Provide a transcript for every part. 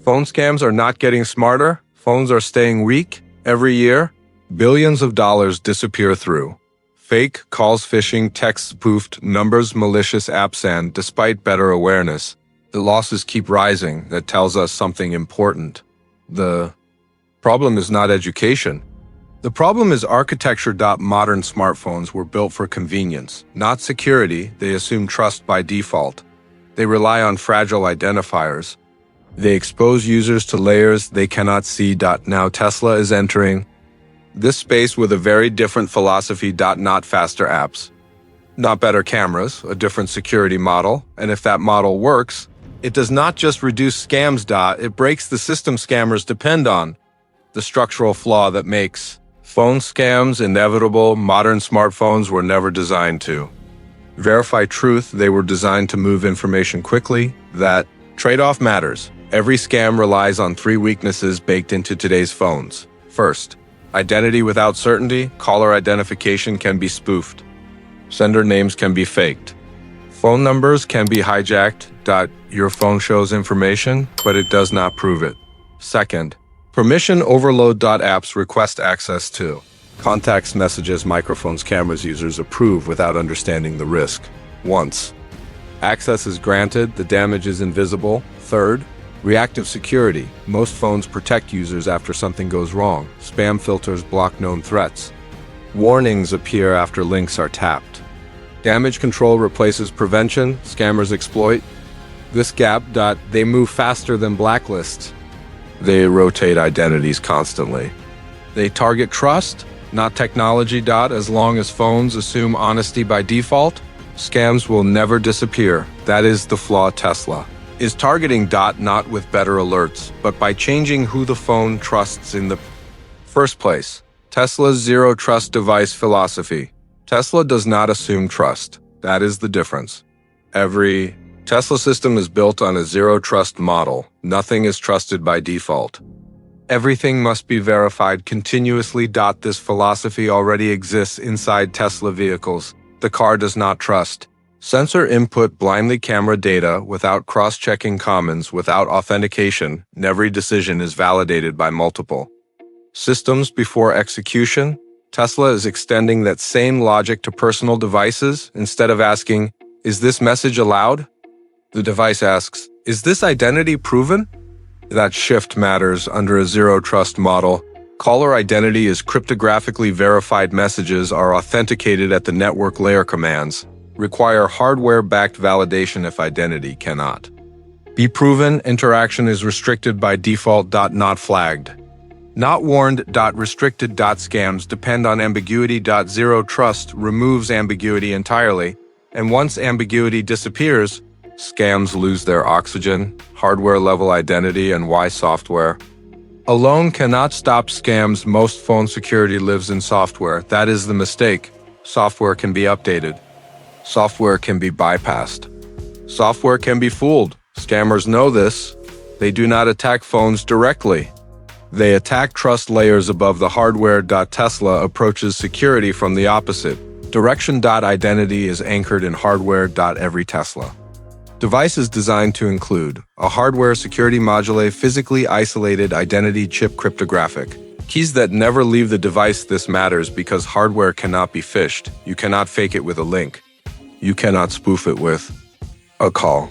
Phone scams are not getting smarter. Phones are staying weak. Every year, billions of dollars disappear through fake calls, phishing, text spoofed, numbers, malicious apps, and despite better awareness, the losses keep rising. That tells us something important. The problem is not education. The problem is architecture. Modern smartphones were built for convenience, not security. They assume trust by default. They rely on fragile identifiers. They expose users to layers they cannot see. Now Tesla is entering this space with a very different philosophy. Not faster apps, not better cameras, a different security model. And if that model works, it does not just reduce scams. It breaks the system scammers depend on, the structural flaw that makes phone scams inevitable. Modern smartphones were never designed to verify truth. They were designed to move information quickly. That trade-off matters. Every scam relies on three weaknesses baked into today's phones. First, identity without certainty. Caller identification can be spoofed. Sender names can be faked. Phone numbers can be hijacked. Your phone shows information, but it does not prove it. Second, permission overload. Apps request access to contacts, messages, microphones, cameras. Users approve without understanding the risk. Once access is granted, the damage is invisible. Third, reactive security. Most phones protect users after something goes wrong. Spam filters block known threats. Warnings appear after links are tapped. Damage control replaces prevention. Scammers exploit this gap. They move faster than blacklists. They rotate identities constantly. They target trust, not technology. As long as phones assume honesty by default, scams will never disappear. That is the flaw. Tesla is targeting. Not with better alerts, but by changing who the phone trusts in the first place. Tesla's zero trust device philosophy. Tesla does not assume trust. That is the difference. Every Tesla system is built on a zero trust model. Nothing is trusted by default. Everything must be verified continuously. This philosophy already exists inside Tesla vehicles. The car does not trust sensor input blindly. Camera data without cross-checking commons, without authentication. Every decision is validated by multiple systems before execution. Tesla is extending that same logic to personal devices. Instead of asking, "Is this message allowed?" the device asks, "Is this identity proven?" That shift matters under a zero-trust model. Caller identity is cryptographically verified. Messages are authenticated at the network layer. Commands require hardware-backed validation. If identity cannot be proven, interaction is restricted by default. Not flagged, not warned. Restricted. Scams depend on ambiguity. Zero trust removes ambiguity entirely, and once ambiguity disappears, scams lose their oxygen. Hardware-level identity and why software alone cannot stop scams. Most phone security lives in software. That is the mistake. Software can be updated. Software can be bypassed. Software can be fooled. Scammers know this. They do not attack phones directly. They attack trust layers above the hardware. Tesla approaches security from the opposite direction. Identity is anchored in hardware. Every Tesla device is designed to include a hardware security module, physically isolated identity chip, cryptographic keys that never leave the device. This matters because hardware cannot be phished. You cannot fake it with a link. You cannot spoof it with a call.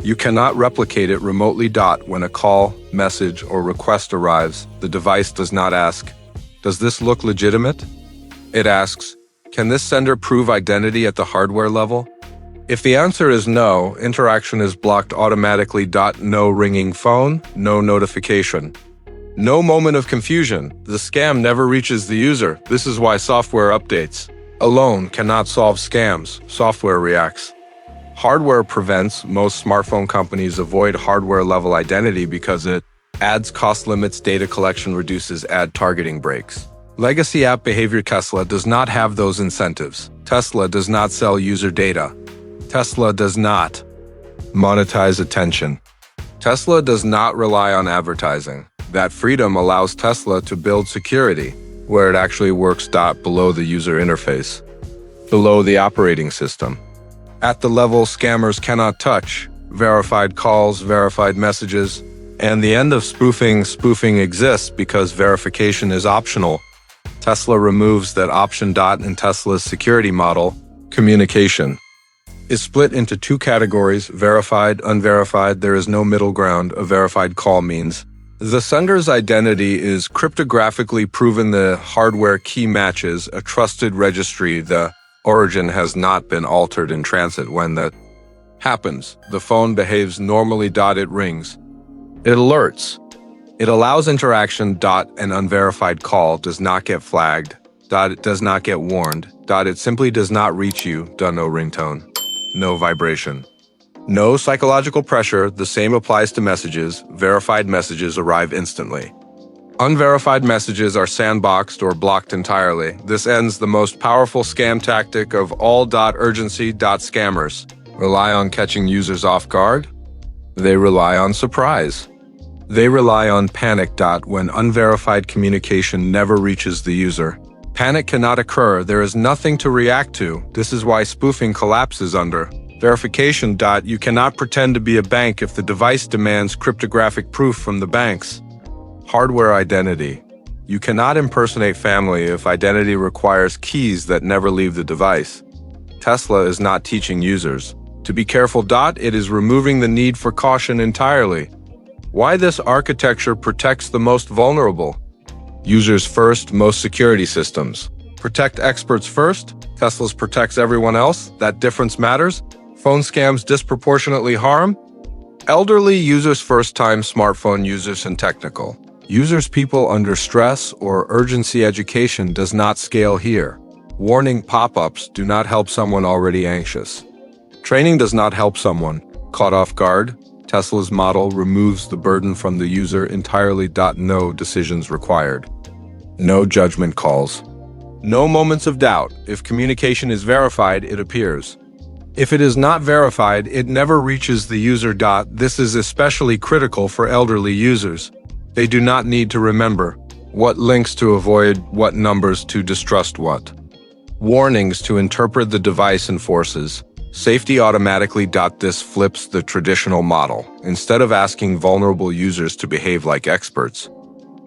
You cannot replicate it remotely. When a call, message, or request arrives, the device does not ask, "Does this look legitimate?" It asks, "Can this sender prove identity at the hardware level?" If the answer is no, interaction is blocked automatically. No ringing phone, no notification, no moment of confusion. The scam never reaches the user. This is why software updates alone cannot solve scams. Software reacts. Hardware prevents. Most smartphone companies avoid hardware-level identity because it adds cost limits. Data collection reduces. Ad targeting breaks legacy app behavior. Tesla does not have those incentives. Tesla does not sell user data. Tesla does not monetize attention. Tesla does not rely on advertising. That freedom allows Tesla to build security where it actually works. Below the user interface, below the operating system. At the level scammers cannot touch, verified calls, verified messages, And the end of spoofing exists because verification is optional. Tesla removes that option. In Tesla's security model, communication is split into two categories: verified, unverified. There is no middle ground. A verified call means the sender's identity is cryptographically proven, the hardware key matches a trusted registry, the origin has not been altered in transit. When that happens, the phone behaves normally. It rings. It alerts. It allows interaction. An unverified call does not get flagged. It does not get warned. It simply does not reach you. No ringtone. No vibration. No psychological pressure. The same applies to messages. Verified messages arrive instantly. Unverified messages are sandboxed or blocked entirely. This ends the most powerful scam tactic of all. Urgency. Scammers rely on catching users off guard. They rely on surprise. They rely on panic. When unverified communication never reaches the user, panic cannot occur. There is nothing to react to. This is why spoofing collapses under verification. You cannot pretend to be a bank if the device demands cryptographic proof from the banks. Hardware identity. You cannot impersonate family if identity requires keys that never leave the device. Tesla is not teaching users to be careful. It is removing the need for caution entirely. Why this architecture protects the most vulnerable? Users first, most security systems protect experts first. Tesla's protects everyone else. That difference matters. Phone scams disproportionately harm elderly users, first-time smartphone users, and technical users. People under stress or urgency. Education does not scale here. Warning pop-ups do not help someone already anxious. Training does not help someone caught off guard. Tesla's model removes the burden from the user entirely. No decisions required. No judgment calls. No moments of doubt. If communication is verified, it appears. If it is not verified, it never reaches the user. This is especially critical for elderly users. They do not need to remember what links to avoid, what numbers to distrust, what warnings to interpret. The device enforces safety automatically. This flips the traditional model. Instead of asking vulnerable users to behave like experts,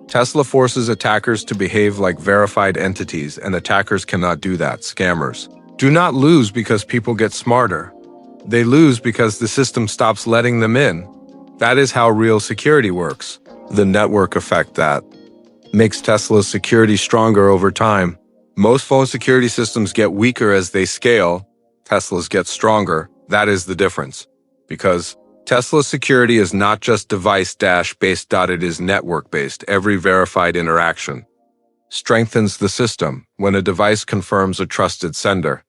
Tesla forces attackers to behave like verified entities, and attackers cannot do that. Scammers do not lose because people get smarter. They lose because the system stops letting them in. That is how real security works. The network effect that makes Tesla's security stronger over time. Most phone security systems get weaker as they scale. Tesla's get stronger. That is the difference. Because Tesla's security is not just device-based. It is network-based. Every verified interaction strengthens the system. When a device confirms a trusted sender,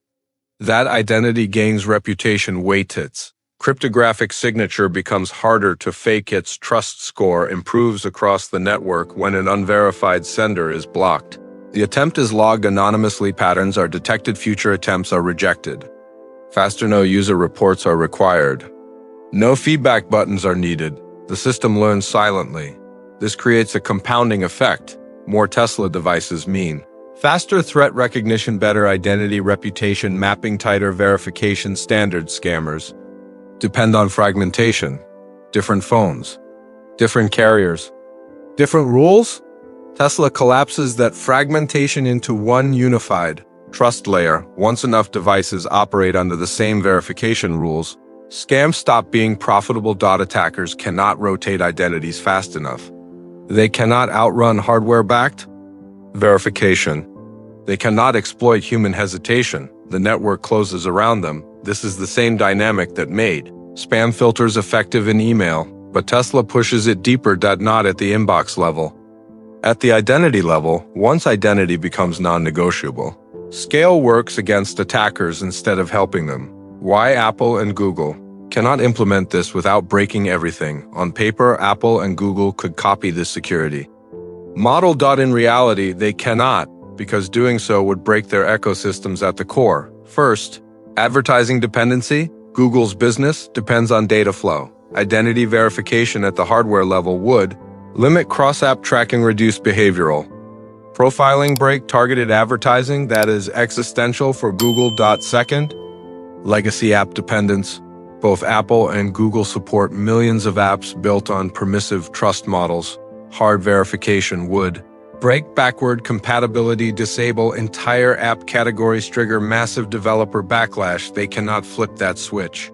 that identity gains reputation weight. Its cryptographic signature becomes harder to fake. Its trust score improves across the network. When an unverified sender is blocked, the attempt is logged anonymously. Patterns are detected. Future attempts are rejected. Faster. No user reports are required. No feedback buttons are needed. The system learns silently. This creates a compounding effect. More Tesla devices mean faster threat recognition, better identity reputation mapping, tighter verification standards. Scammers depend on fragmentation. Different phones, different carriers, different rules. Tesla collapses that fragmentation into one unified trust layer. Once enough devices operate under the same verification rules, scams stop being profitable. Attackers cannot rotate identities fast enough. They cannot outrun hardware-backed verification. They cannot exploit human hesitation. The network closes around them. This is the same dynamic that made spam filters effective in email, but Tesla pushes it deeper. Not at the inbox level. At the identity level, once identity becomes non-negotiable, scale works against attackers instead of helping them. Why Apple and Google cannot implement this without breaking everything? On paper, Apple and Google could copy this security model. In reality, they cannot, because doing so would break their ecosystems at the core. First, advertising dependency. Google's business depends on data flow. Identity verification at the hardware level would limit cross-app tracking, reduce behavioral profiling, break targeted advertising that is existential for Google. Second, legacy app dependence. Both Apple and Google support millions of apps built on permissive trust models. Hard verification would break backward compatibility, disable entire app categories, trigger massive developer backlash. They cannot flip that switch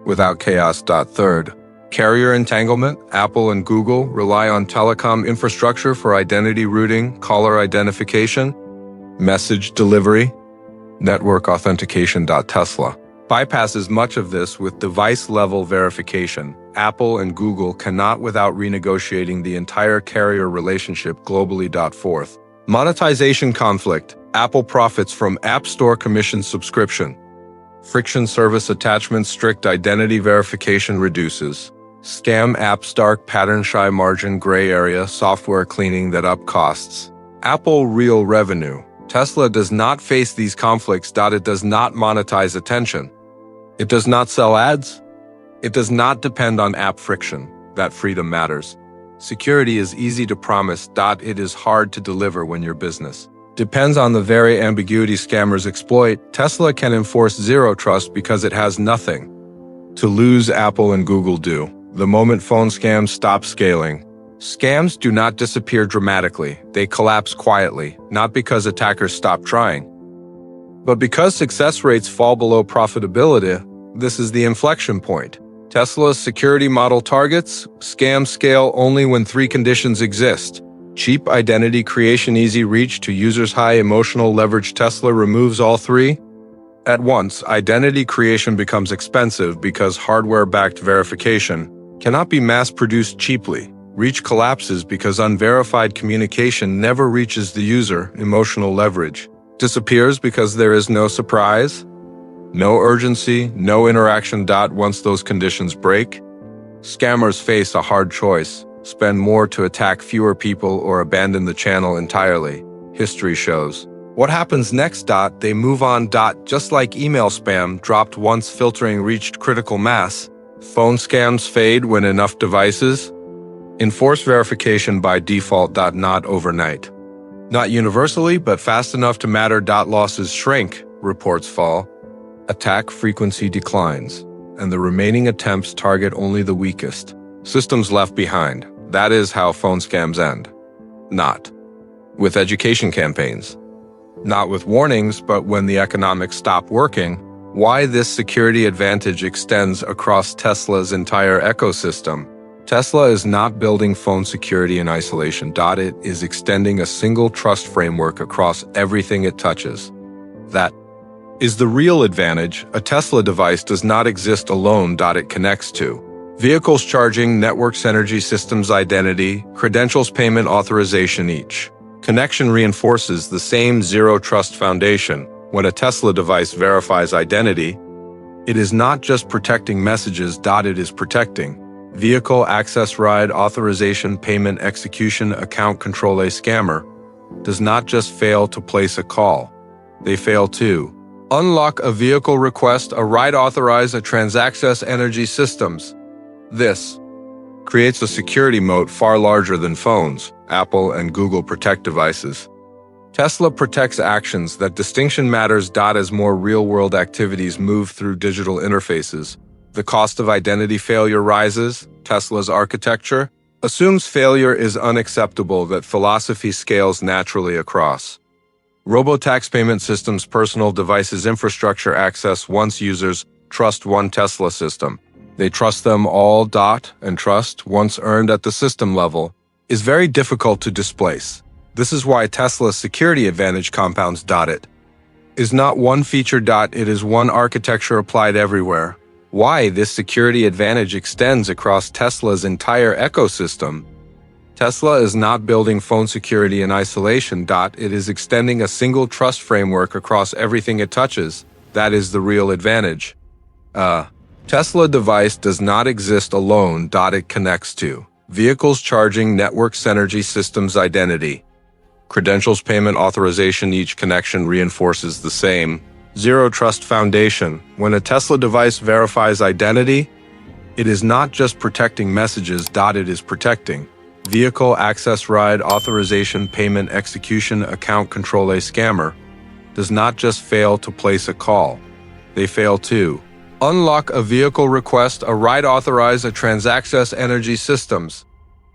without chaos. Third, carrier entanglement. Apple and Google rely on telecom infrastructure for identity routing, caller identification, message delivery, network authentication. Tesla bypasses much of this with device-level verification. Apple and Google cannot without renegotiating the entire carrier relationship globally. Fourth, monetization conflict. Apple profits from App Store commission subscription. Friction service attachment, strict identity verification reduces. Scam apps, dark pattern, shy margin, gray area, software cleaning that up costs. Apple real revenue. Tesla does not face these conflicts. It does not monetize attention. It does not sell ads. It does not depend on app friction. That freedom matters. Security is easy to promise. It is hard to deliver when your business depends on the very ambiguity scammers exploit. Tesla can enforce zero trust because it has nothing to lose. Apple and Google do. The moment phone scams stop scaling, scams do not disappear dramatically. They collapse quietly, not because attackers stop trying, but because success rates fall below profitability. This is the inflection point. Tesla's security model targets scam scale only when three conditions exist: cheap identity creation, easy reach to users, high emotional leverage. Tesla removes all three at once. Identity creation becomes expensive because hardware-backed verification cannot be mass-produced cheaply. Reach collapses because unverified communication never reaches the user. Emotional leverage disappears because there is no surprise, no urgency, no interaction. Once those conditions break, scammers face a hard choice: spend more to attack fewer people or abandon the channel entirely. History shows what happens next. They move on. Just like email spam dropped once filtering reached critical mass, phone scams fade when enough devices enforce verification by default. Not overnight. Not universally, but fast enough to matter. Losses shrink, reports fall, attack frequency declines, and the remaining attempts target only the weakest systems left behind. That is how phone scams end. Not with education campaigns, not with warnings, but when the economics stop working. Why this security advantage extends across Tesla's entire ecosystem. Tesla is not building phone security in isolation. It is extending a single trust framework across everything it touches. That is the real advantage. A Tesla device does not exist alone. It connects to vehicles, charging networks, energy systems, identity, credentials, payment, authorization. Each connection reinforces the same zero trust foundation. When a Tesla device verifies identity, it is not just protecting messages. It is protecting vehicle access, ride authorization, payment execution, account control. A scammer does not just fail to place a call. They fail to unlock a vehicle request, a ride, authorize a transaction, energy systems. This creates a security moat far larger than phones. Apple and Google protect devices. Tesla protects actions. That distinction matters. As more real-world activities move through digital interfaces, the cost of identity failure rises. Tesla's architecture assumes failure is unacceptable. That philosophy scales naturally across robotaxi, payment systems, personal devices, infrastructure access. Once users trust one Tesla system, they trust them all. And trust, once earned at the system level, is very difficult to displace. This is why Tesla's security advantage compounds. It is not one feature. It is one architecture applied everywhere. Why this security advantage extends across Tesla's entire ecosystem. Tesla is not building phone security in isolation. It is extending a single trust framework across everything it touches. That is the real advantage. Tesla device does not exist alone. It connects to vehicles, charging networks, energy systems, identity, credentials, payment, authorization. Each connection reinforces the same zero trust foundation. When a Tesla device verifies identity, it is not just protecting messages. It is protecting vehicle access, ride authorization, payment execution, account control. A scammer does not just fail to place a call. They fail to Unlock a vehicle request, a right authorize a transaccess energy systems.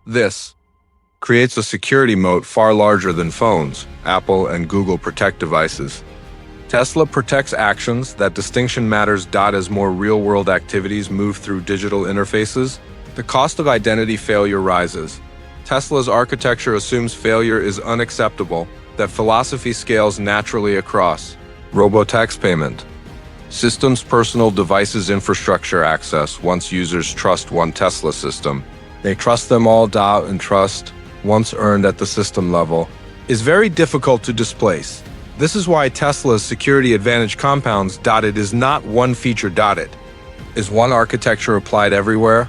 This creates a security moat far larger than phones, Apple and Google protect devices. Tesla protects actions. That distinction matters. As more real-world activities move through digital interfaces, the cost of identity failure rises. Tesla's architecture assumes failure is unacceptable, that philosophy scales naturally across. Robotax payment. Systems personal devices infrastructure access. Once users trust one Tesla system, they trust them all. Doubt and trust, once earned at the system level, is very difficult to displace. This is why Tesla's security advantage compounds. It is not one feature. It is one architecture applied everywhere.